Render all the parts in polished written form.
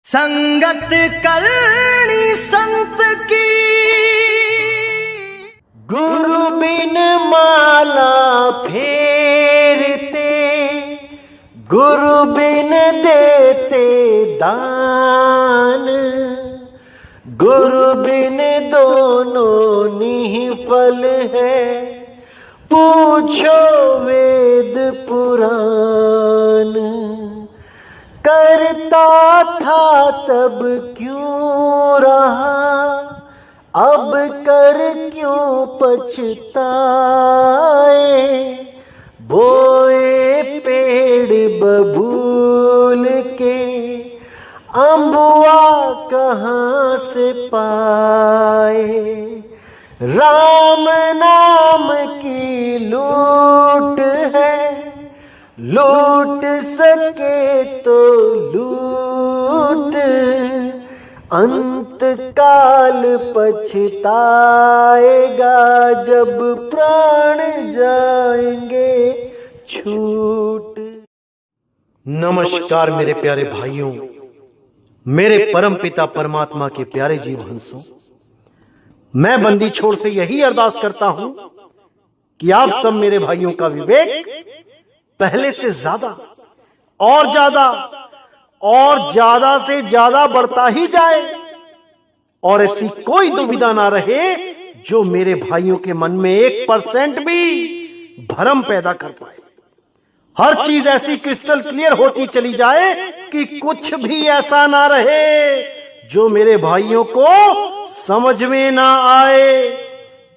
संगत करनी संत की, गुरु बिन माला फेरते, गुरु बिन देते दान, गुरु बिन दोनों निष्फल है, पूछो वेद पुराण। करता था तब क्यों रहा, अब कर क्यों पछताए, बोए पेड़ बबूल के, अम्बुआ कहाँ से पाए। राम नाम की लूट है, लूट सके तो लूट, अंत काल पछताएगा जब प्राण जाएंगे छूट। नमस्कार मेरे प्यारे भाइयों, मेरे परम पिता परमात्मा के प्यारे जीव हंसों, मैं बंदी छोड़ से यही अरदास करता हूं कि आप सब मेरे भाइयों का विवेक पहले से ज्यादा और ज्यादा से ज्यादा बढ़ता ही जाए, और ऐसी कोई दुविधा ना रहे जो मेरे भाइयों के मन में 1% भी भ्रम पैदा कर पाए। हर चीज ऐसी क्रिस्टल क्लियर होती चली जाए कि कुछ भी ऐसा ना रहे जो मेरे भाइयों को समझ में ना आए।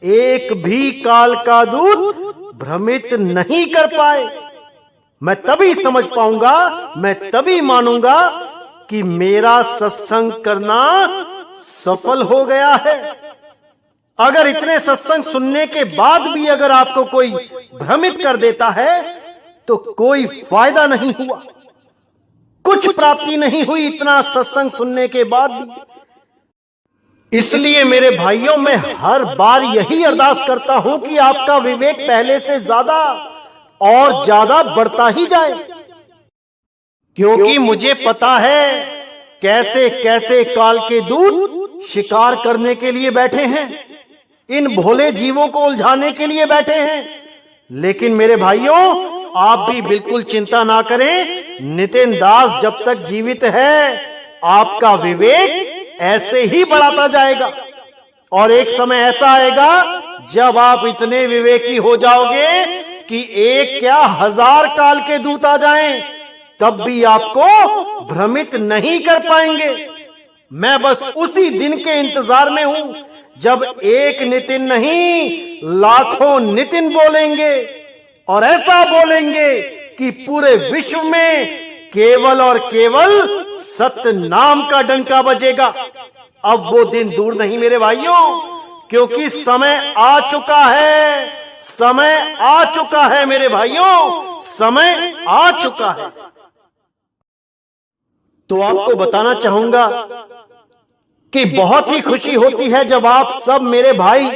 एक भी काल का दूत भ्रमित नहीं कर पाए। मैं तभी समझ पाऊंगा, मैं तभी मानूंगा कि मेरा सत्संग करना सफल हो गया है। अगर इतने सत्संग सुनने के बाद भी अगर आपको कोई भ्रमित कर देता है तो कोई फायदा नहीं हुआ, कुछ प्राप्ति नहीं हुई इतना सत्संग सुनने के बाद भी। इसलिए मेरे भाइयों, मैं हर बार यही अरदास करता हूं कि आपका विवेक पहले से ज्यादा और ज्यादा बढ़ता ही जाए, क्योंकि मुझे पता है कैसे कैसे काल के दूत शिकार करने के लिए बैठे हैं, इन भोले जीवों को उलझाने के लिए बैठे हैं। लेकिन मेरे भाइयों, आप भी बिल्कुल चिंता ना करें। नितिन दास जब तक जीवित है आपका विवेक ऐसे ही बढ़ाता जाएगा, और एक समय ऐसा आएगा जब आप इतने विवेकी हो जाओगे कि एक क्या 1000 काल के दूत आ जाएं, तब भी आपको भ्रमित नहीं कर पाएंगे। मैं बस उसी दिन के इंतजार में हूं जब एक नितिन नहीं लाखों नितिन बोलेंगे, और ऐसा बोलेंगे कि पूरे विश्व में केवल और केवल सत्य नाम का डंका बजेगा। अब वो दिन दूर नहीं मेरे भाइयों, क्योंकि समय आ चुका है, समय आ चुका है मेरे भाइयों, समय आ चुका है। तो आपको बताना चाहूंगा कि बहुत ही खुशी होती है जब आप सब मेरे भाई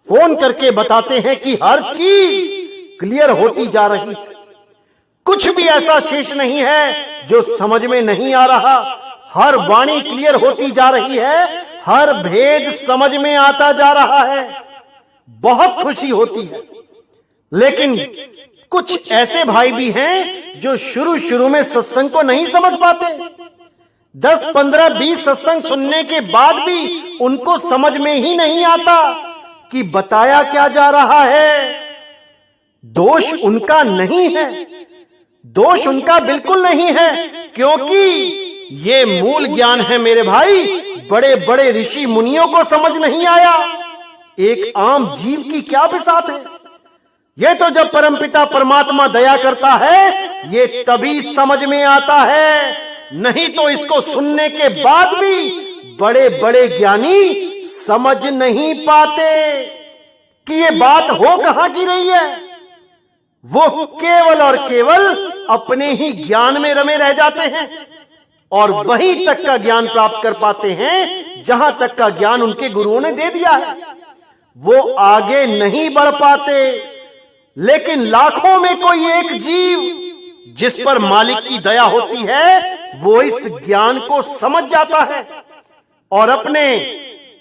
फोन करके बताते हैं कि हर चीज क्लियर होती जा रही है, कुछ भी ऐसा शेष नहीं है जो समझ में नहीं आ रहा। हर वाणी क्लियर होती जा रही है, हर भेद समझ में आता जा रहा है, बहुत खुशी होती है। लेकिन कुछ ऐसे भाई भी हैं जो शुरू में सत्संग को नहीं समझ पाते। 10, 15, 20 सत्संग सुनने के बाद भी उनको समझ में ही नहीं आता कि बताया क्या जा रहा है। दोष उनका नहीं है, दोष उनका बिल्कुल नहीं है, क्योंकि ये मूल ज्ञान है मेरे भाई, बड़े बड़े ऋषि मुनियों को समझ नहीं आया। एक आम जीव की क्या बिसात है। ये तो जब परमपिता परमात्मा दया करता है ये तभी समझ में आता है, नहीं तो इसको सुनने के बाद भी बड़े बड़े ज्ञानी समझ नहीं पाते कि ये बात हो कहां की रही है। वो केवल और केवल अपने ही ज्ञान में रमे रह जाते हैं, और वहीं तक का ज्ञान प्राप्त कर पाते हैं जहां तक का ज्ञान उनके गुरुओं ने दे दिया है। वो आगे नहीं बढ़ पाते। लेकिन लाखों में कोई एक जीव जिस पर मालिक की दया होती है वो इस ज्ञान को समझ जाता है और अपने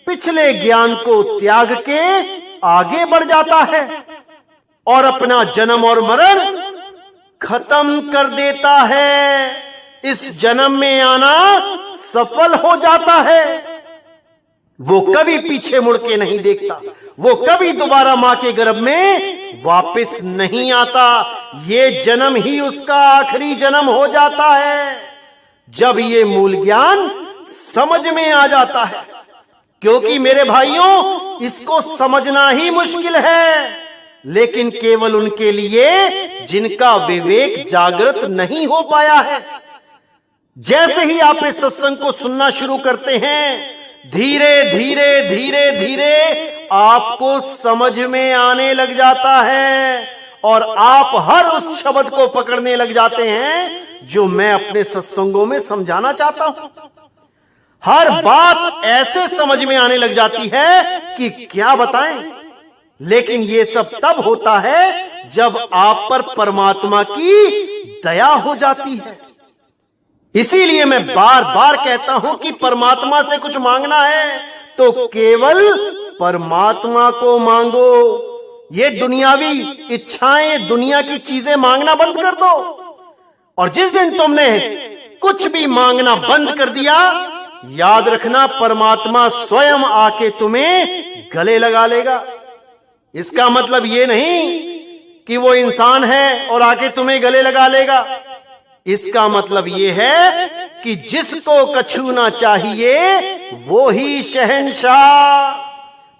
पिछले ज्ञान को त्याग के आगे बढ़ जाता है और अपना जन्म और मरण खत्म कर देता है। इस जन्म में आना सफल हो जाता है। वो कभी पीछे मुड़ के नहीं देखता, वो कभी दोबारा मां के गर्भ में वापस नहीं आता। ये जन्म ही उसका आखिरी जन्म हो जाता है जब ये मूल ज्ञान समझ में आ जाता है। क्योंकि मेरे भाइयों, इसको समझना ही मुश्किल है, लेकिन केवल उनके लिए जिनका विवेक जागृत नहीं हो पाया है। जैसे ही आप इस सत्संग को सुनना शुरू करते हैं, धीरे धीरे धीरे धीरे आपको समझ में आने लग जाता है और आप हर उस शब्द को पकड़ने लग जाते हैं जो मैं अपने सत्संगों में समझाना चाहता हूं। हर बात ऐसे समझ में आने लग जाती है कि क्या बताएं। लेकिन ये सब तब होता है जब आप पर परमात्मा की दया हो जाती है। इसीलिए मैं बार बार कहता हूं कि परमात्मा से कुछ मांगना है तो केवल परमात्मा को मांगो। ये दुनियावी इच्छाएं, दुनिया की चीजें मांगना बंद कर दो। और जिस दिन तुमने कुछ भी मांगना बंद कर दिया, याद रखना परमात्मा स्वयं आके तुम्हें गले लगा लेगा। इसका मतलब ये नहीं कि वो इंसान है और आके तुम्हें गले लगा लेगा। इसका मतलब ये है कि जिसको कछु ना चाहिए वो ही शहंशाह।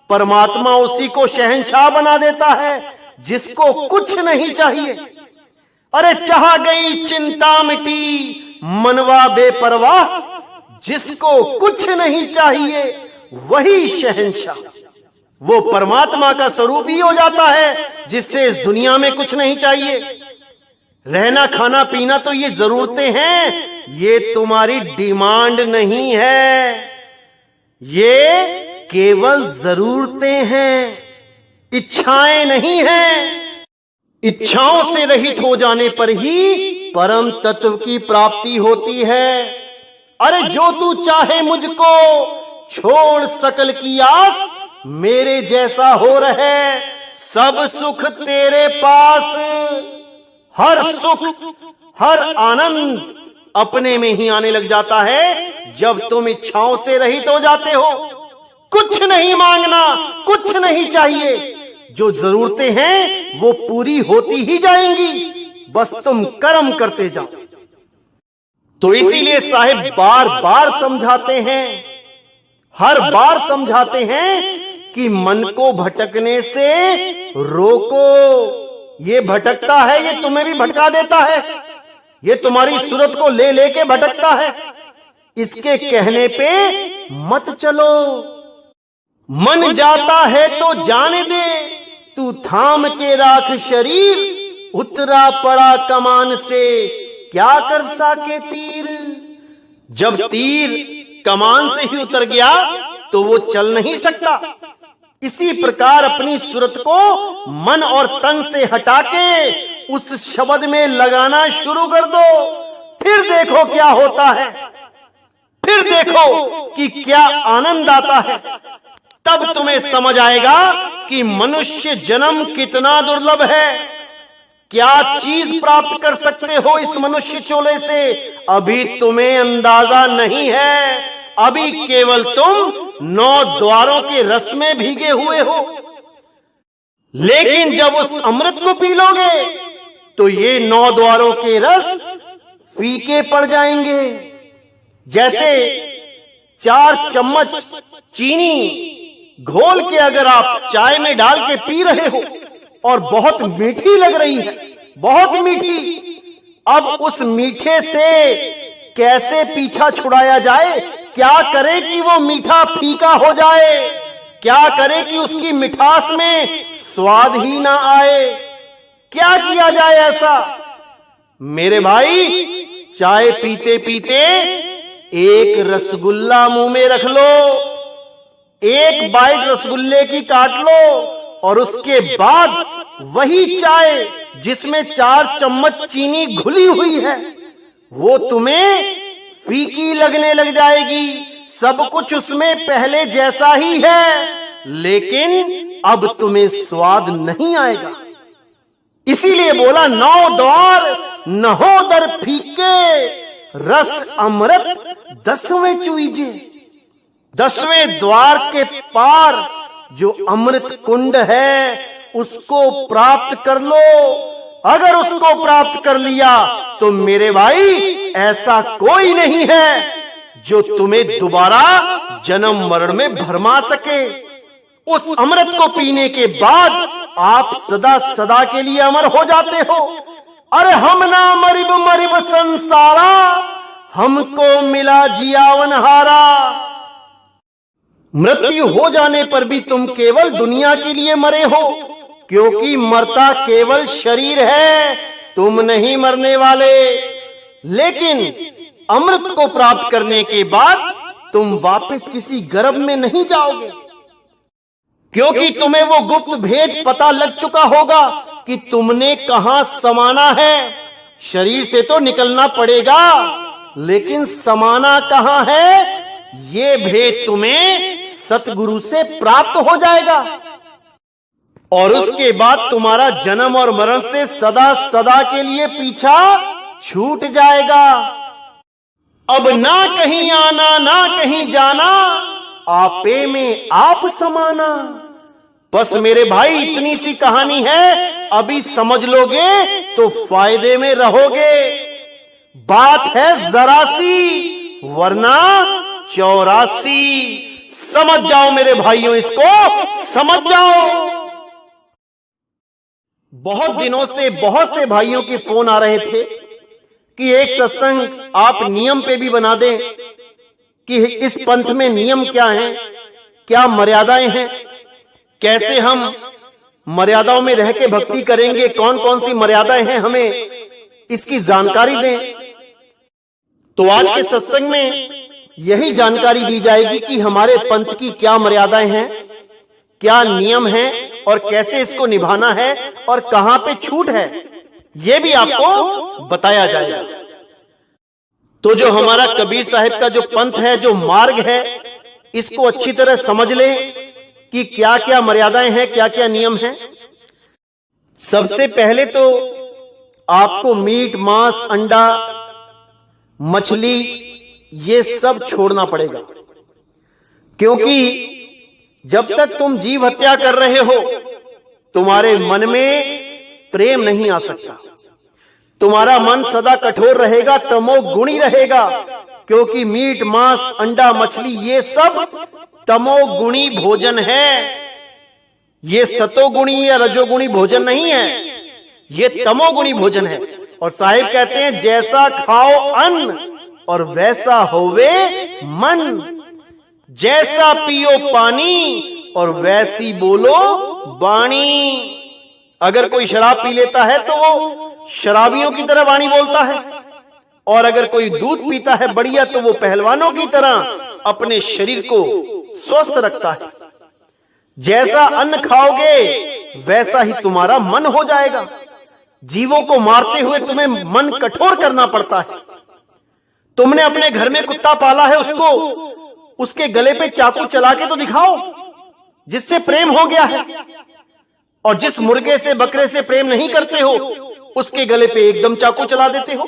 परमात्मा उसी को शहंशाह बना देता है जिसको कुछ नहीं चाहिए। अरे चाह गई चिंता मिटी मनवा बेपरवाह, जिसको कुछ नहीं चाहिए वही शहंशाह। वो परमात्मा का स्वरूप ही हो जाता है जिससे इस दुनिया में कुछ नहीं चाहिए। रहना खाना पीना तो ये जरूरतें हैं, ये तुम्हारी डिमांड नहीं है, ये केवल जरूरतें हैं, इच्छाएं नहीं हैं। इच्छाओं से रहित हो जाने पर ही परम तत्व की प्राप्ति होती है। अरे जो तू चाहे मुझको, छोड़ सकल की आस, मेरे जैसा हो रहे सब सुख तेरे पास। हर सुख, हर आनंद अपने में ही आने लग जाता है जब तुम इच्छाओं से रहित हो जाते हो। कुछ नहीं मांगना, कुछ नहीं चाहिए। जो जरूरतें हैं वो पूरी होती ही जाएंगी, बस तुम कर्म करते जाओ। तो इसीलिए साहिब बार बार समझाते हैं, हर बार समझाते हैं कि मन को भटकने से रोको। ये भटकता है, ये तुम्हें भी भटका देता है, ये तुम्हारी सूरत को ले लेके भटकता है। इसके कहने पे मत चलो। मन जाता है तो जाने दे, तू थाम के राख शरीर, उतरा पड़ा कमान से क्या कर सके तीर। जब तीर कमान से ही उतर गया तो वो चल नहीं सकता। इसी प्रकार अपनी सूरत को मन और तन से हटा के उस शब्द में लगाना शुरू कर दो। फिर देखो क्या होता है, फिर देखो कि क्या आनंद आता है। तब तुम्हें समझ आएगा कि मनुष्य जन्म कितना दुर्लभ है। क्या चीज प्राप्त कर सकते हो इस मनुष्य चोले से, अभी तुम्हें अंदाजा नहीं है। अभी केवल तुम 9 द्वारों के रस में भीगे हुए हो। लेकिन जब उस अमृत को पी लोगे तो ये 9 द्वारों के रस फीके पड़ जाएंगे। जैसे 4 चम्मच चीनी घोल के अगर आप चाय में डाल के पी रहे हो और बहुत मीठी लग रही है, बहुत मीठी, अब उस मीठे से कैसे पीछा छुड़ाया जाए? क्या करे कि वो मीठा फीका हो जाए? क्या करे कि उसकी मिठास में स्वाद ही ना आए? क्या किया जाए ऐसा? मेरे भाई, चाय पीते पीते एक रसगुल्ला मुंह में रख लो, एक बाइट रसगुल्ले की काट लो और उसके बाद वही चाय जिसमें 4 चम्मच चीनी घुली हुई है वो तुम्हें फीकी लगने लग जाएगी। सब कुछ उसमें पहले जैसा ही है, लेकिन अब तुम्हें स्वाद नहीं आएगा। इसीलिए बोला, 9 द्वार नहोदर फीके, रस अमृत 10वें चुईजे। 10वें द्वार के पार जो अमृत कुंड है उसको प्राप्त कर लो। अगर उसको प्राप्त कर लिया तो मेरे भाई ऐसा कोई नहीं है जो तुम्हें दोबारा जन्म मरण में भरमा सके। उस अमृत को पीने के बाद आप सदा सदा के लिए अमर हो जाते हो। अरे हम ना मरिब मरिब संसारा, हमको मिला जियावन हारा। मृत्यु हो जाने पर भी तुम केवल दुनिया के लिए मरे हो, क्योंकि मरता केवल शरीर है, तुम नहीं मरने वाले। लेकिन अमृत को प्राप्त करने के बाद तुम वापस किसी गर्भ में नहीं जाओगे, क्योंकि तुम्हें वो गुप्त भेद पता लग चुका होगा कि तुमने कहां समाना है। शरीर से तो निकलना पड़ेगा, लेकिन समाना कहां है, ये भेद तुम्हें सतगुरु से प्राप्त हो जाएगा। और उसके बाद तुम्हारा जन्म और मरण से सदा सदा के लिए पीछा छूट जाएगा। अब ना कहीं आना ना कहीं जाना, आपे में आप समाना। बस मेरे भाई इतनी सी कहानी है, अभी समझ लोगे तो फायदे में रहोगे। बात है जरा सी, वरना 84। समझ जाओ मेरे भाइयों, इसको समझ जाओ। बहुत दिनों से बहुत से भाइयों के फोन आ रहे थे कि एक सत्संग आप नियम पे भी बना दें कि इस पंथ में नियम क्या हैं, क्या मर्यादाएं हैं, कैसे हम मर्यादाओं में रह के भक्ति करेंगे, कौन कौन सी मर्यादाएं हैं, हमें इसकी जानकारी दें। तो आज के सत्संग में यही जानकारी दी जाएगी कि हमारे पंथ की क्या मर्यादाएं हैं, क्या नियम हैं और कैसे इसको निभाना है और कहां पे छूट है, यह भी आपको बताया जाएगा। तो जो हमारा कबीर साहिब का जो पंथ है, जो मार्ग है, इसको अच्छी तरह समझ लें कि क्या क्या मर्यादाएं हैं, क्या क्या नियम हैं। सबसे पहले तो आपको मीट, मांस, अंडा, मछली ये सब छोड़ना पड़ेगा, क्योंकि जब तक तुम जीव हत्या कर रहे हो तुम्हारे मन में प्रेम नहीं आ सकता। तुम्हारा मन सदा कठोर रहेगा, तमोगुणी रहेगा, क्योंकि मीट, मांस, अंडा, मछली ये सब तमोगुणी भोजन है। ये सतोगुणी या रजोगुणी भोजन नहीं है, ये तमोगुणी भोजन है। और साहिब कहते हैं, जैसा खाओ अन्न और वैसा होवे मन, जैसा पियो पानी और वैसी बोलो वाणी। अगर कोई शराब पी लेता है तो वो शराबियों की तरह वाणी बोलता है, और अगर कोई दूध पीता है बढ़िया तो वो पहलवानों की तरह अपने शरीर को स्वस्थ रखता है। जैसा अन्न खाओगे वैसा ही तुम्हारा मन हो जाएगा। जीवों को मारते हुए तुम्हें मन कठोर करना पड़ता है। तुमने अपने घर में कुत्ता पाला है, उसको उसके गले पे चाकू चला के तो दिखाओ, जिससे प्रेम हो गया है। और जिस मुर्गे से, बकरे से प्रेम नहीं करते हो, उसके गले पे एकदम चाकू चला देते हो,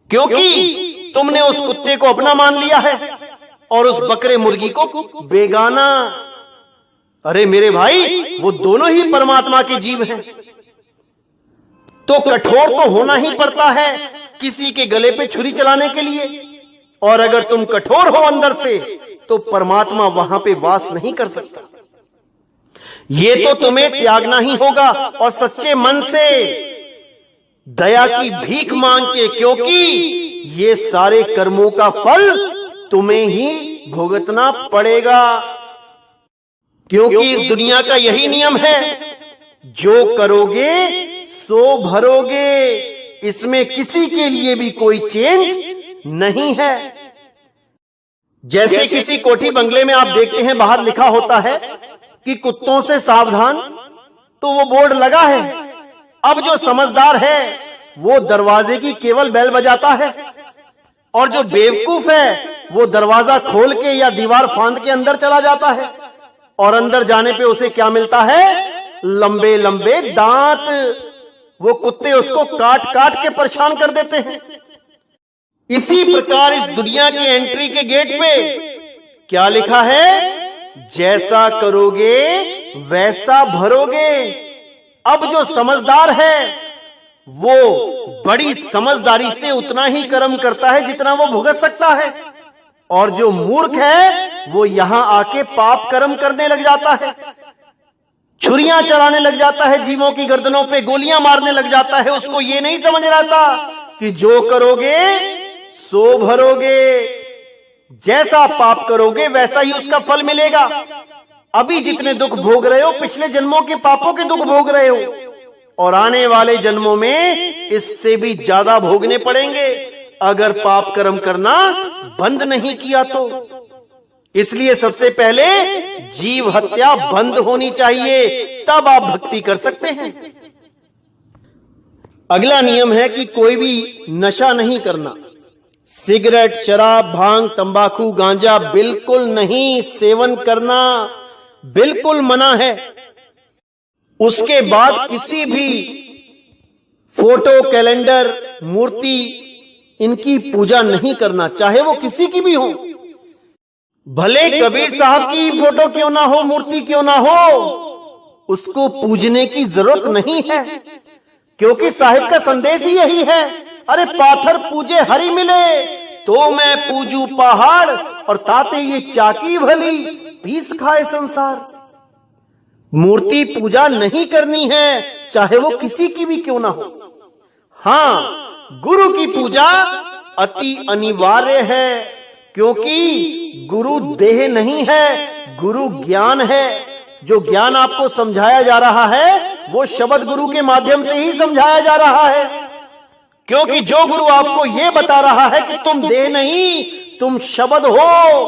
क्योंकि तुमने उस कुत्ते को अपना मान लिया है और उस बकरे मुर्गी को बेगाना। अरे मेरे भाई, वो दोनों ही परमात्मा के जीव हैं। तो कठोर तो होना ही पड़ता है किसी के गले पे छुरी चलाने के लिए। और अगर तुम कठोर हो अंदर से तो परमात्मा वहां पे वास नहीं कर सकता। ये तो तुम्हें त्यागना ही होगा, और सच्चे मन से दया की भीख मांग के, क्योंकि ये सारे कर्मों का फल तुम्हें ही भुगतना पड़ेगा। क्योंकि इस दुनिया का यही नियम है, जो करोगे सो भरोगे। इसमें किसी के लिए भी कोई चेंज नहीं है। जैसे किसी कोठी बंगले में आप देखते हैं बाहर लिखा होता है कि कुत्तों से सावधान, तो वो बोर्ड लगा है। अब जो समझदार है वो दरवाजे की केवल बेल बजाता है और जो बेवकूफ है वो दरवाजा खोल के या दीवार फांद के अंदर चला जाता है, और अंदर जाने पे उसे क्या मिलता है? लंबे लंबे दांत। वो कुत्ते उसको काट काट के परेशान कर देते हैं। इसी प्रकार इस दुनिया की एंट्री के गेट पे क्या लिखा है? जैसा करोगे वैसा भरोगे। अब जो समझदार है वो बड़ी समझदारी से उतना ही कर्म करता है जितना वो भुगत सकता है, और जो मूर्ख है वो यहां आके पाप कर्म करने लग जाता है, छुरियां चलाने लग जाता है, जीवों की गर्दनों पे गोलियां मारने लग जाता है। उसको ये नहीं समझ रहा था कि जो करोगे सो भरोगे, जैसा पाप करोगे वैसा ही उसका फल मिलेगा। अभी जितने दुख भोग रहे हो पिछले जन्मों के पापों के दुख भोग रहे हो, और आने वाले जन्मों में इससे भी ज्यादा भोगने पड़ेंगे अगर पाप कर्म करना बंद नहीं किया तो। इसलिए सबसे पहले जीव हत्या बंद होनी चाहिए, तब आप भक्ति कर सकते हैं। अगला नियम है कि कोई भी नशा नहीं करना। सिगरेट, शराब, भांग, तंबाकू, गांजा बिल्कुल नहीं सेवन करना, बिल्कुल मना है। उसके बाद किसी भी फोटो, कैलेंडर, मूर्ति इनकी पूजा नहीं करना, चाहे वो किसी की भी हो। भले कबीर साहब की फोटो क्यों ना हो, मूर्ति क्यों ना हो, उसको पूजने की जरूरत नहीं है, क्योंकि साहिब का संदेश ही यही है, अरे पाथर पूजे हरि मिले तो मैं पूजू पहाड़, और ताते ये चाकी भली पीस खाए संसार। मूर्ति पूजा नहीं करनी है, चाहे वो किसी की भी क्यों ना हो। हां, गुरु की पूजा अति अनिवार्य है, क्योंकि गुरु देह नहीं है, गुरु ज्ञान है। जो ज्ञान आपको समझाया जा रहा है वो शब्द गुरु के माध्यम से ही समझाया जा रहा है, क्योंकि जो गुरु आपको ये बता रहा है कि तुम देह नहीं तुम शब्द हो,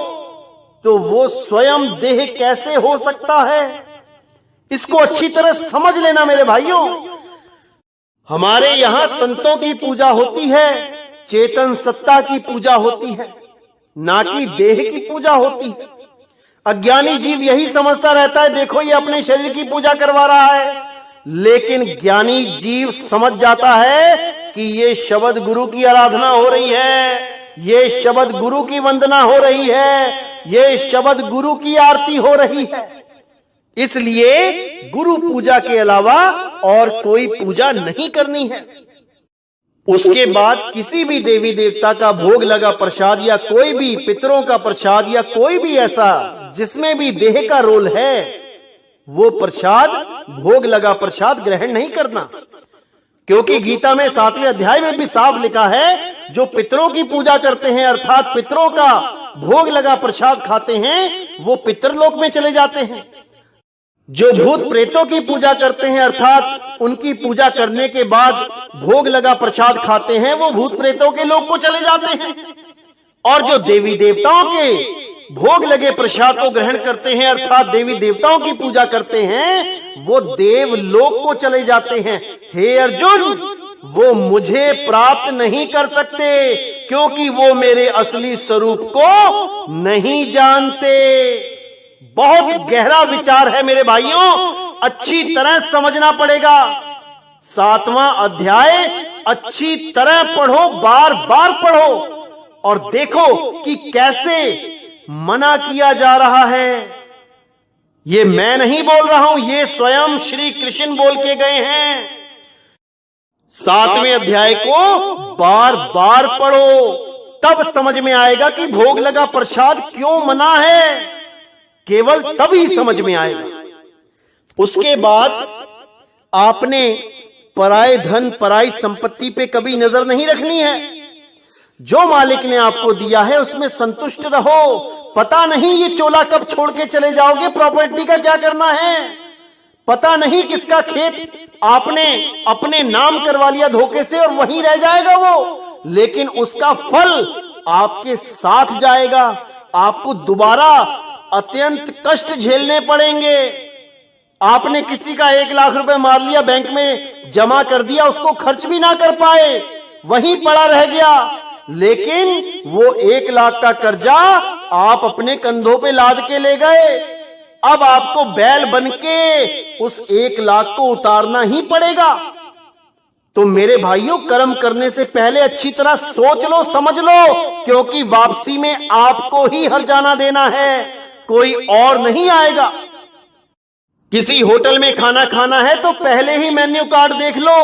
तो वो स्वयं देह कैसे हो सकता है? इसको अच्छी तरह समझ लेना मेरे भाइयों। हमारे यहां संतों की पूजा होती है, चेतन सत्ता की पूजा होती है, ना कि देह की पूजा होती है। अज्ञानी जीव यही समझता रहता है, देखो ये अपने शरीर की पूजा करवा रहा है, लेकिन ज्ञानी जीव समझ जाता है कि ये शब्द गुरु की आराधना हो रही है, ये शब्द गुरु की वंदना हो रही है, ये शब्द गुरु की आरती हो रही है। इसलिए गुरु पूजा के अलावा और कोई पूजा नहीं करनी है। उसके बाद किसी भी देवी देवता का भोग लगा प्रसाद या कोई भी पितरों का प्रसाद या कोई भी ऐसा जिसमें भी देह का रोल है, वो प्रसाद, भोग लगा प्रसाद ग्रहण नहीं करना, क्योंकि गीता में 7वें अध्याय में भी साफ लिखा है, जो पितरों की पूजा करते हैं अर्थात पितरों का भोग लगा प्रसाद खाते हैं वो पितरलोक में चले जाते हैं। जो भूत प्रेतों की पूजा करते हैं अर्थात उनकी पूजा करने के बाद भोग लगा प्रसाद खाते हैं वो भूत प्रेतों के लोक को चले जाते हैं। और जो देवी देवताओं के भोग लगे प्रसाद को ग्रहण करते हैं अर्थात देवी देवताओं की पूजा करते हैं वो देव लोक को चले जाते हैं। हे अर्जुन, वो मुझे प्राप्त नहीं कर सकते, क्योंकि वो मेरे असली स्वरूप को नहीं जानते। बहुत गहरा विचार है मेरे भाइयों, अच्छी तरह समझना पड़ेगा। 7वां अध्याय अच्छी तरह पढ़ो, बार बार पढ़ो और देखो कि कैसे मना किया जा रहा है। ये मैं नहीं बोल रहा हूं, ये स्वयं श्री कृष्ण बोल के गए हैं। 7वें अध्याय को बार बार पढ़ो, तब समझ में आएगा कि भोग लगा प्रसाद क्यों मना है, केवल तभी समझ में आएगा। उसके बाद आपने पराये धन, पराई संपत्ति पे कभी नजर नहीं रखनी है। जो मालिक ने आपको दिया है उसमें संतुष्ट रहो। पता नहीं ये चोला कब छोड़ के चले जाओगे, प्रॉपर्टी का क्या करना है, पता नहीं किसका खेत आपने अपने नाम करवा लिया धोखे से और वहीं रह जाएगा वो, लेकिन उसका फल आपके साथ जाएगा। आपको दोबारा अत्यंत कष्ट झेलने पड़ेंगे। आपने किसी का 1 लाख रुपए मार लिया, बैंक में जमा कर दिया, उसको खर्च भी ना कर पाए, वहीं पड़ा रह गया, लेकिन वो 1 लाख का कर्जा आप अपने कंधों पे लाद के ले गए। अब आपको बैल बनके उस 1 लाख को उतारना ही पड़ेगा। तो मेरे भाइयों, कर्म करने से पहले अच्छी तरह सोच लो, समझ लो, क्योंकि वापसी में आपको ही हर्जाना देना है, कोई और नहीं आएगा। किसी होटल में खाना खाना है तो पहले ही मेन्यू कार्ड देख लो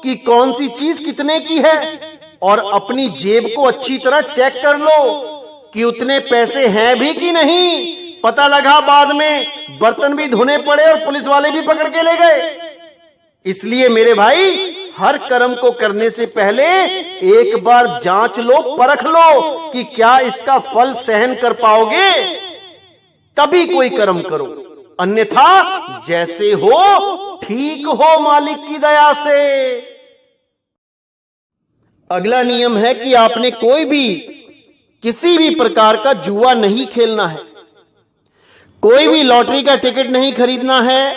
कि कौन सी चीज कितने की है, और अपनी जेब को अच्छी तरह चेक कर लो कि उतने पैसे हैं भी कि नहीं। पता लगा बाद में बर्तन भी धोने पड़े और पुलिस वाले भी पकड़ के ले गए। इसलिए मेरे भाई, हर कर्म को करने से पहले एक बार जांच लो, परख लो कि क्या इसका फल सहन कर पाओगे, तभी कोई कर्म करो। अन्यथा जैसे हो ठीक हो मालिक की दया से। अगला नियम है कि आपने कोई भी किसी भी प्रकार का जुआ नहीं खेलना है, कोई भी लॉटरी का टिकट नहीं खरीदना है,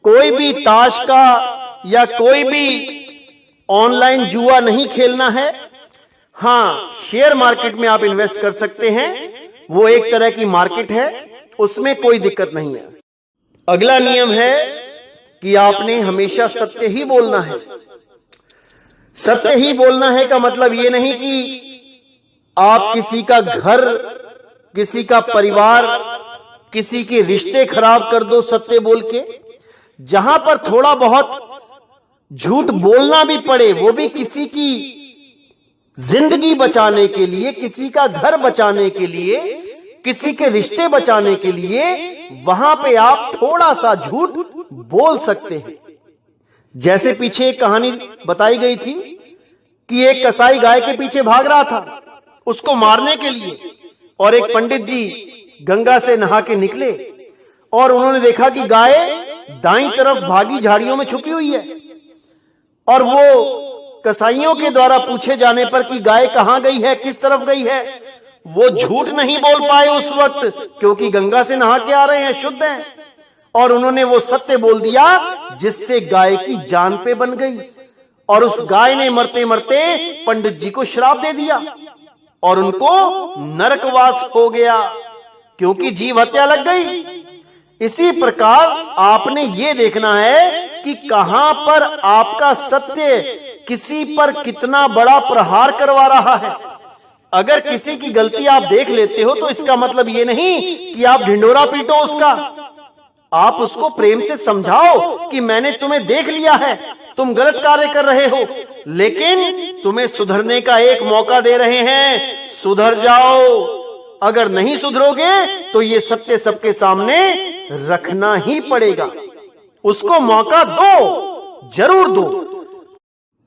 कोई भी ताश का या कोई भी ऑनलाइन जुआ नहीं खेलना है। हां, शेयर मार्केट में आप इन्वेस्ट कर सकते हैं, वो एक तरह की मार्केट है, उसमें कोई दिक्कत नहीं है। अगला नियम है कि आपने हमेशा सत्य ही बोलना है। सत्य ही बोलना है का मतलब यह नहीं कि आप किसी का घर, किसी का परिवार, किसी के रिश्ते खराब कर दो सत्य बोल के। जहां पर थोड़ा बहुत झूठ बोलना भी पड़े, वो भी किसी की जिंदगी बचाने के लिए, किसी का घर बचाने के लिए, किसी के रिश्ते बचाने के लिए, वहां पे आप थोड़ा सा झूठ बोल सकते हैं। जैसे पीछे एक कहानी बताई गई थी कि एक कसाई गाय के पीछे भाग रहा था उसको मारने के लिए, और एक पंडित जी गंगा से नहा के निकले और उन्होंने देखा कि गाय दाईं तरफ भागी झाड़ियों में छुपी हुई है। और वो कसाईयों के द्वारा पूछे जाने पर कि गाय कहां गई है, किस तरफ गई है, वो झूठ नहीं बोल पाए उस वक्त, क्योंकि गंगा से नहा के आ रहे हैं, शुद्ध हैं, और उन्होंने वो सत्य बोल दिया जिससे गाय की जान पे बन गई। और उस गाय ने मरते मरते पंडित जी को श्राप दे दिया और उनको नरकवास हो गया, क्योंकि जीव हत्या लग गई। इसी प्रकार आपने ये देखना है कि कहां पर आपका सत्य किसी पर कितना बड़ा प्रहार करवा रहा है। अगर किसी की गलती आप देख लेते हो तो इसका मतलब ये नहीं कि आप ढिंडोरा पीटो उसका, आप उसको प्रेम से समझाओ कि मैंने तुम्हें देख लिया है, तुम गलत कार्य कर रहे हो, लेकिन तुम्हें सुधरने का एक मौका दे रहे हैं, सुधर जाओ। अगर नहीं सुधरोगे तो ये सत्य सबके सामने रखना ही पड़ेगा। उसको मौका दो, जरूर दो,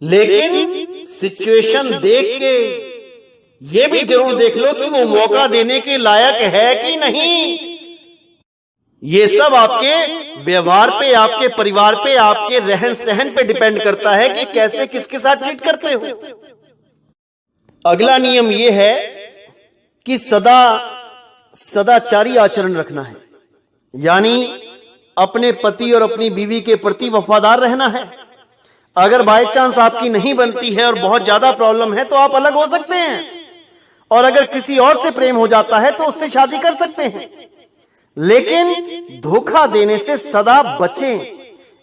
लेकिन सिचुएशन देख के ये भी जरूर देख लो कि वो मौका देने के लायक है कि नहीं। ये सब आपके व्यवहार पे, आपके परिवार पे, आपके रहन सहन पे डिपेंड करता है कि कैसे किसके साथ ट्रीट करते हो। अगला नियम ये है कि सदाचारी आचरण रखना है, यानी अपने पति और अपनी बीवी के प्रति वफादार रहना है। अगर बाय चांस आपकी नहीं बनती है और बहुत ज्यादा प्रॉब्लम है तो आप अलग हो सकते हैं, और अगर किसी और से प्रेम हो जाता है तो उससे शादी कर सकते हैं, लेकिन धोखा देने से सदा बचें,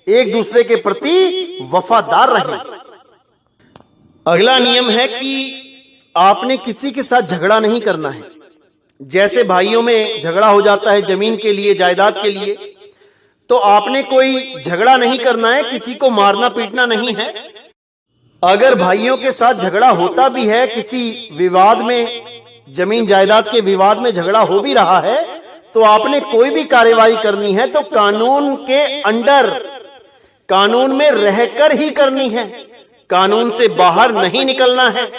एक दूसरे के प्रति वफादार रहें। अगला नियम है कि आपने किसी के साथ झगड़ा नहीं करना है। जैसे भाइयों में झगड़ा हो जाता है जमीन के लिए, जायदाद के लिए, तो आपने कोई झगड़ा नहीं करना है, किसी को मारना पीटना नहीं है। अगर भाइयों के साथ झगड़ा होता भी है, किसी विवाद में, जमीन जायदाद के विवाद में झगड़ा हो भी रहा है, तो आपने कोई भी कार्यवाही करनी है तो कानून के अंडर, कानून में रहकर ही करनी है, कानून से बाहर नहीं निकलना है।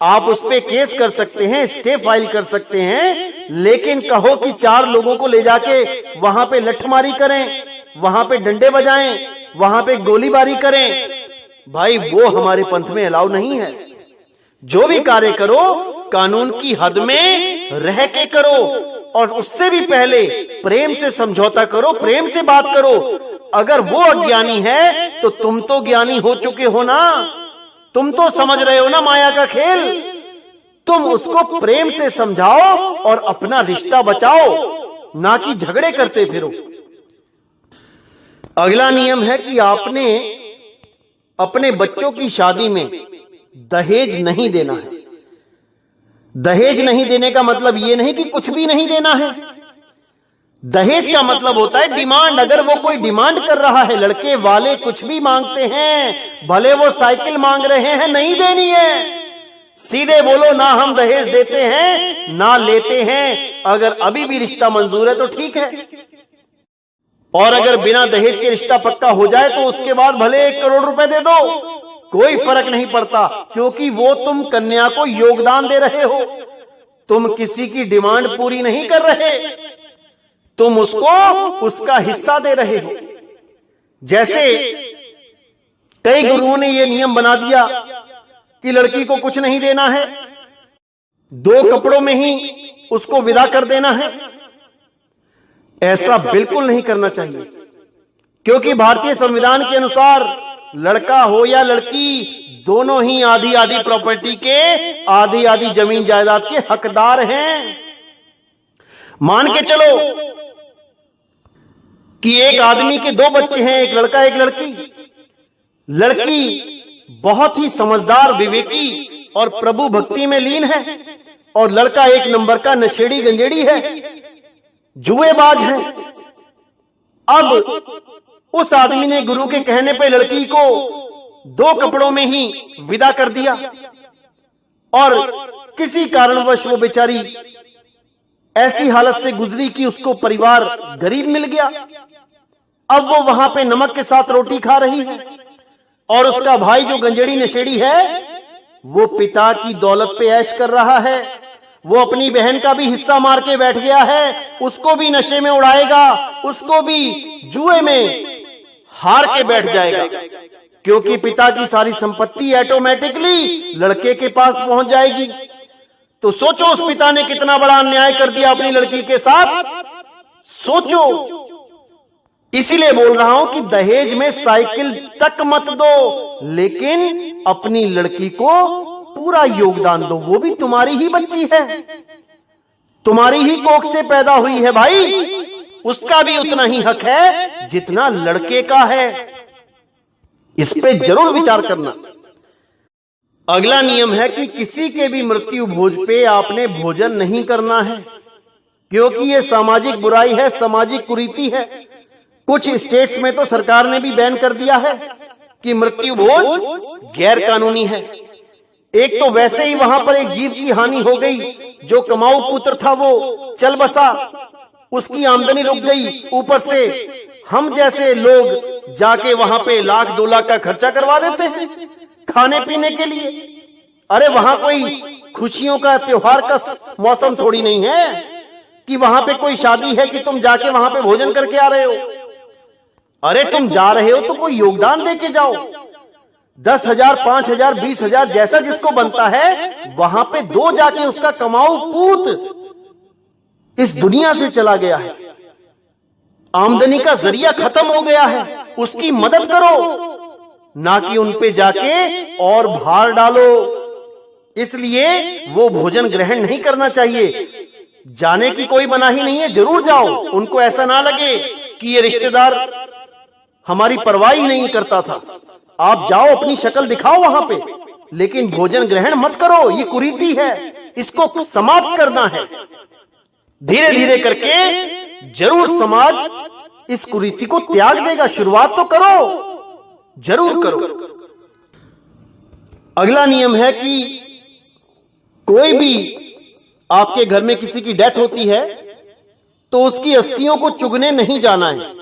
आप उस पे केस कर सकते हैं, स्टे फाइल कर सकते हैं, लेकिन कहो कि 4 लोगों को ले जाके वहां पे लठमारी करें, वहां पे डंडे बजाएं, वहां पे गोलीबारी करें, भाई वो हमारे पंथ में अलाउ नहीं है। जो भी कार्य करो कानून की हद में रह के करो, और उससे भी पहले प्रेम से समझौता करो, प्रेम से बात करो। अगर वो अज्ञानी है तो तुम तो ज्ञानी हो चुके हो ना, तुम तो समझ रहे हो ना माया का खेल। तुम उसको प्रेम से समझाओ और अपना रिश्ता बचाओ, ना कि झगड़े करते फिरो। अगला नियम है कि आपने अपने बच्चों की शादी में दहेज नहीं देना है। दहेज नहीं देने का मतलब यह नहीं कि कुछ भी नहीं देना है। दहेज का मतलब होता है डिमांड। अगर वो कोई डिमांड कर रहा है, लड़के वाले कुछ भी मांगते हैं, भले वो साइकिल मांग रहे हैं, नहीं देनी है। सीधे बोलो ना हम दहेज देते हैं ना लेते हैं। अगर अभी भी रिश्ता मंजूर है तो ठीक है, और अगर बिना दहेज के रिश्ता पक्का हो जाए तो उसके बाद भले 1 करोड़ रुपए दे दो, कोई फर्क नहीं पड़ता, क्योंकि वो तुम कन्या को योगदान दे रहे हो। तुम किसी की डिमांड पूरी नहीं कर रहे, तुम उसको उसका हिस्सा दे रहे हो। जैसे कई गुरुओं ने यह नियम बना दिया कि लड़की को कुछ नहीं देना है, 2 कपड़ों में ही उसको विदा कर देना है। ऐसा बिल्कुल नहीं करना चाहिए, क्योंकि भारतीय संविधान के अनुसार लड़का हो या लड़की दोनों ही आधी आधी प्रॉपर्टी के, आधी आधी जमीन जायदाद के हकदार हैं। मान के चलो कि एक आदमी के 2 बच्चे हैं, एक लड़का एक लड़की। लड़की बहुत ही समझदार, विवेकी और प्रभु भक्ति में लीन है, और लड़का 1 नंबर का नशेड़ी गंजेड़ी है, जुएबाज है। अब उस आदमी ने गुरु के कहने पे लड़की को 2 कपड़ों में ही विदा कर दिया, और किसी कारणवश वो बेचारी ऐसी हालत से गुजरी कि उसको परिवार गरीब मिल गया। अब वो वहां पे नमक के साथ रोटी खा रही है, और उसका भाई जो गंजेड़ी नशेड़ी है वो पिता की दौलत पे ऐश कर रहा है। वो अपनी बहन का भी हिस्सा मार के बैठ गया है, उसको भी नशे में उड़ाएगा, उसको भी जुए में हार के बैठ जाएगा, क्योंकि पिता की सारी संपत्ति ऑटोमेटिकली लड़के के पास पहुंच जाएगी। तो सोचो उस पिता ने कितना बड़ा अन्याय कर दिया अपनी लड़की के साथ। सोचो, इसीलिए बोल रहा हूं कि दहेज में साइकिल तक मत दो, लेकिन अपनी लड़की को पूरा योगदान दो। वो भी तुम्हारी ही बच्ची है, तुम्हारी ही कोख से पैदा हुई है भाई, उसका भी उतना ही हक है जितना लड़के का है। इस पे जरूर विचार करना। अगला नियम है कि किसी के भी मृत्यु भोज पे आपने भोजन नहीं करना है, क्योंकि यह सामाजिक बुराई है, सामाजिक कुरीति है। कुछ स्टेट्स में तो सरकार ने भी बैन कर दिया है कि मृत्यु भोज गैर कानूनी है। एक तो वैसे ही वहां पर एक जीव की हानि हो गई, जो कमाऊ पुत्र था वो चल बसा, उसकी आमदनी रुक गई। ऊपर से हम जैसे लोग जाके वहां पे 1,00,000-2 लाख का खर्चा करवा देते हैं खाने पीने के लिए। अरे वहां कोई खुशियों का, त्योहार का मौसम थोड़ी नहीं है कि वहां पे कोई शादी है कि तुम जाके वहां पे भोजन करके आ रहे हो। अरे तुम जा रहे हो तो कोई योगदान दे के जाओ। 10,000, 5,000, 20,000 जैसा जिसको बनता है, वहां पे 2 जाके उसका कमाऊ पूत इस दुनिया से चला गया है, आमदनी का जरिया खत्म हो गया है, उसकी मदद करो, ना कि उन पे जाके और भार डालो। इसलिए वो भोजन ग्रहण नहीं करना चाहिए। जाने की कोई मनाही नहीं है, जरूर जाओ। उनको ऐसा ना लगे कि ये रिश्तेदार हमारी परवाह ही नहीं करता था। आप जाओ, अपनी शक्ल दिखाओ वहां पे, लेकिन भोजन ग्रहण मत करो। ये कुरीति है, इसको समाप्त करना है। धीरे धीरे करके जरूर समाज इस कुरीति को त्याग देगा। शुरुआत तो करो, जरूर करो। अगला नियम है कि कोई भी आपके घर में किसी की डेथ होती है तो उसकी अस्थियों को चुगने नहीं जाना है,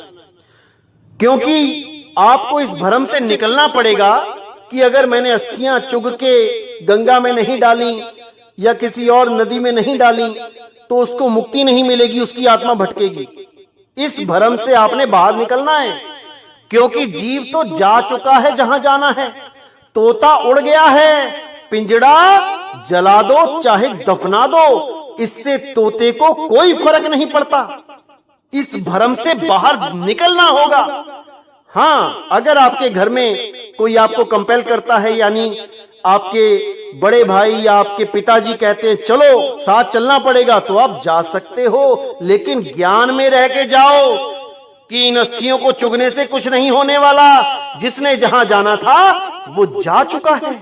क्योंकि आपको इस भ्रम से निकलना पड़ेगा कि अगर मैंने अस्थियां चुग के गंगा में नहीं डाली या किसी और नदी में नहीं डाली तो उसको मुक्ति नहीं मिलेगी, उसकी आत्मा भटकेगी। इस भ्रम से आपने बाहर निकलना है, क्योंकि जीव तो जा चुका है जहां जाना है। तोता उड़ गया है, पिंजड़ा जला दो चाहे दफना दो, इससे तोते को कोई फर्क नहीं पड़ता। इस भ्रम से बाहर निकलना होगा। हां, अगर आपके घर में कोई आपको कंपेल करता है, यानी आपके बड़े भाई या आपके पिताजी कहते हैं चलो साथ चलना पड़ेगा, तो आप जा सकते हो, लेकिन ज्ञान में रह के जाओ कि इन अस्थियों को चुगने से कुछ नहीं होने वाला। जिसने जहां जाना था वो जा चुका है।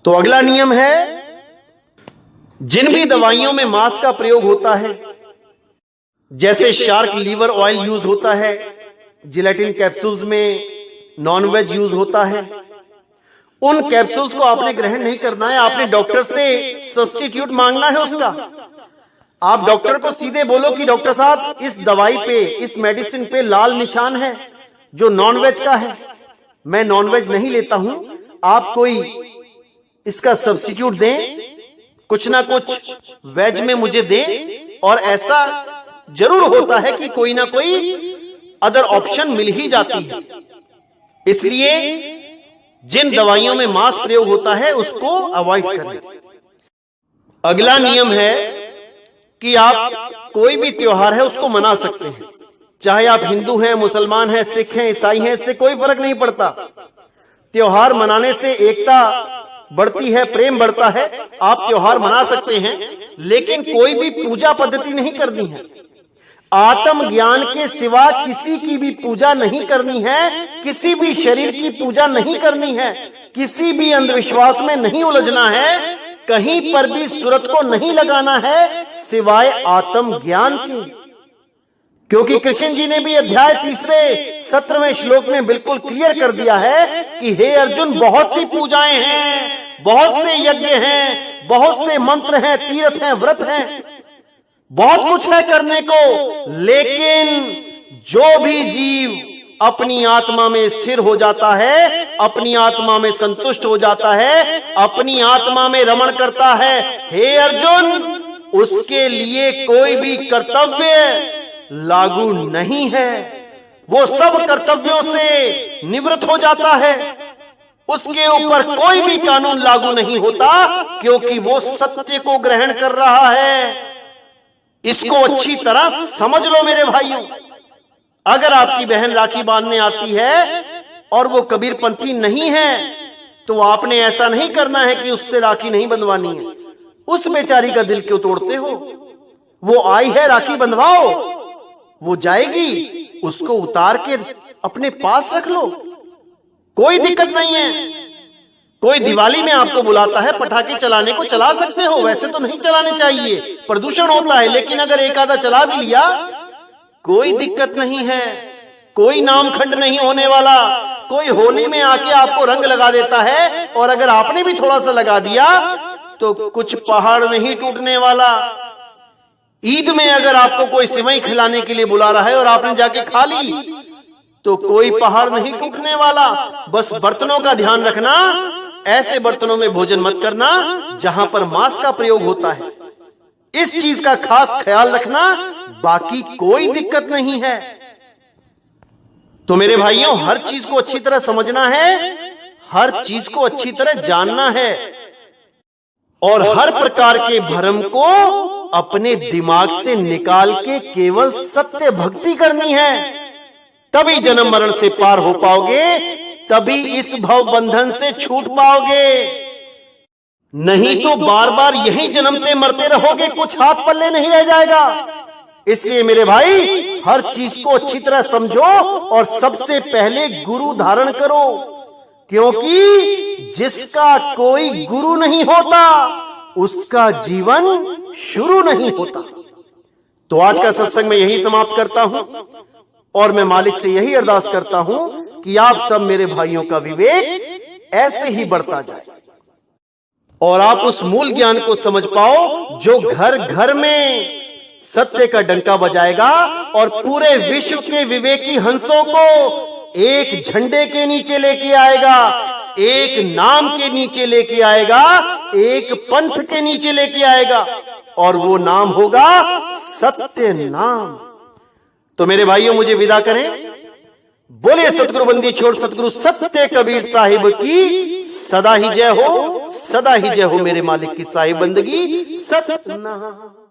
तो अगला नियम है, जिन भी दवाइयों में मांस का प्रयोग होता है, जैसे शार्क लीवर ऑयल यूज होता है, जिलेटिन कैप्सूल्स में नॉनवेज यूज होता है, उन कैप्सूल्स को आपने ग्रहण नहीं करना है। आपने डॉक्टर से सब्स्टिट्यूट मांगना है उसका। आप डॉक्टर को सीधे बोलो कि डॉक्टर साहब इस दवाई पे, इस मेडिसिन पे लाल निशान है जो नॉनवेज का है, मैं नॉनवेज नहीं लेता हूं, आप कोई इसका सब्स्टिट्यूट दें, कुछ ना कुछ वेज में मुझे दें। और ऐसा जरूर होता है कि कोई ना कोई अदर ऑप्शन मिल ही जाती है। इसलिए जिन दवाइयों में मांस प्रयोग होता है उसको अवॉइड करें। अगला नियम है कि आप कोई भी त्योहार है उसको मना सकते हैं, चाहे आप हिंदू हैं, मुसलमान हैं, सिख हैं, ईसाई हैं, इससे कोई फर्क नहीं पड़ता। त्योहार मनाने से एकता बढ़ती है, प्रेम बढ़ता है। आप त्योहार मना सकते हैं, लेकिन कोई भी पूजा पद्धति नहीं करनी है। आत्म ज्ञान के सिवा किसी की भी पूजा नहीं करनी है, किसी भी शरीर की पूजा नहीं करनी है, किसी भी अंधविश्वास में नहीं उलझना है, कहीं पर भी सूरत को नहीं लगाना है सिवाय आत्म ज्ञान के। क्योंकि कृष्ण जी ने भी अध्याय 3 17वें श्लोक में बिल्कुल क्लियर कर दिया है कि हे अर्जुन, बहुत सी पूजाएं हैं, बहुत से यज्ञ हैं, बहुत से मंत्र हैं, तीर्थ हैं, व्रत हैं, बहुत कुछ है करने को, लेकिन जो भी जीव अपनी आत्मा में स्थिर हो जाता है, अपनी आत्मा में संतुष्ट हो जाता है, अपनी आत्मा में रमण करता है, हे अर्जुन, उसके लिए कोई भी कर्तव्य लागू नहीं है। वो सब कर्तव्यों से निवृत्त हो जाता है, उसके ऊपर कोई भी कानून लागू नहीं होता, क्योंकि वो सत्य को ग्रहण कर रहा है। इसको अच्छी तरह समझ लो मेरे भाइयों। अगर आपकी बहन राखी बांधने आती है और वो कबीरपंथी नहीं है, तो आपने ऐसा नहीं करना है कि उससे राखी नहीं बंधवानी है। उस बेचारी का दिल क्यों तोड़ते हो? वो आई है, राखी बंधवाओ, वो जाएगी, उसको उतार के अपने पास रख लो, कोई दिक्कत नहीं है। कोई दिवाली में आपको बुलाता है पटाखे चलाने को, चला सकते हो, वैसे तो नहीं चलाने चाहिए, प्रदूषण होता है, लेकिन अगर एक आधा चला भी लिया कोई दिक्कत नहीं है, कोई नामखंड नहीं होने वाला। कोई होली में आके आपको रंग लगा देता है और अगर आपने भी थोड़ा सा लगा दिया तो कुछ पहाड़ नहीं टूटने वाला। ईद में अगर आपको कोई सिवई खिलाने के लिए बुला रहा है और आपने जाके खा ली तो कोई पहाड़ नहीं टूटने वाला। बस बर्तनों का ध्यान रखना, ऐसे बर्तनों में भोजन मत करना जहां पर मांस का प्रयोग होता है, इस चीज का खास ख्याल रखना, बाकी कोई दिक्कत नहीं है। तो मेरे भाइयों, हर चीज को अच्छी तरह समझना है, हर चीज को अच्छी तरह जानना है और हर प्रकार के भ्रम को अपने दिमाग से निकाल के केवल सत्य भक्ति करनी है। तभी जन्म मरण से पार हो पाओगे, तभी इस भव बंधन से छूट पाओगे। नहीं तो बार बार यही जन्मते मरते रहोगे, कुछ हाथ पल्ले नहीं रह जाएगा। इसलिए मेरे भाई, हर चीज को अच्छी तरह समझो और सबसे पहले गुरु धारण करो, क्योंकि जिसका कोई गुरु नहीं होता उसका जीवन शुरू नहीं होता। तो आज का सत्संग मैं यही समाप्त करता हूं और मैं मालिक से यही अरदास करता हूं कि आप सब मेरे भाइयों का विवेक ऐसे ही बढ़ता जाए और आप उस मूल ज्ञान को समझ पाओ जो घर घर में सत्य का डंका बजाएगा और पूरे विश्व के विवेकी हंसों को एक झंडे के नीचे लेके आएगा, एक नाम के नीचे लेके आएगा, एक पंथ के नीचे लेके आएगा, और वो नाम होगा सत्य नाम। तो मेरे भाइयों, मुझे विदा करें। बोले सतगुरु बंदी छोड़ सतगुरु सत्य कबीर साहिब की सदा ही जय हो, सदा ही जय हो। मेरे मालिक की साहिब बंदगी सत नाम।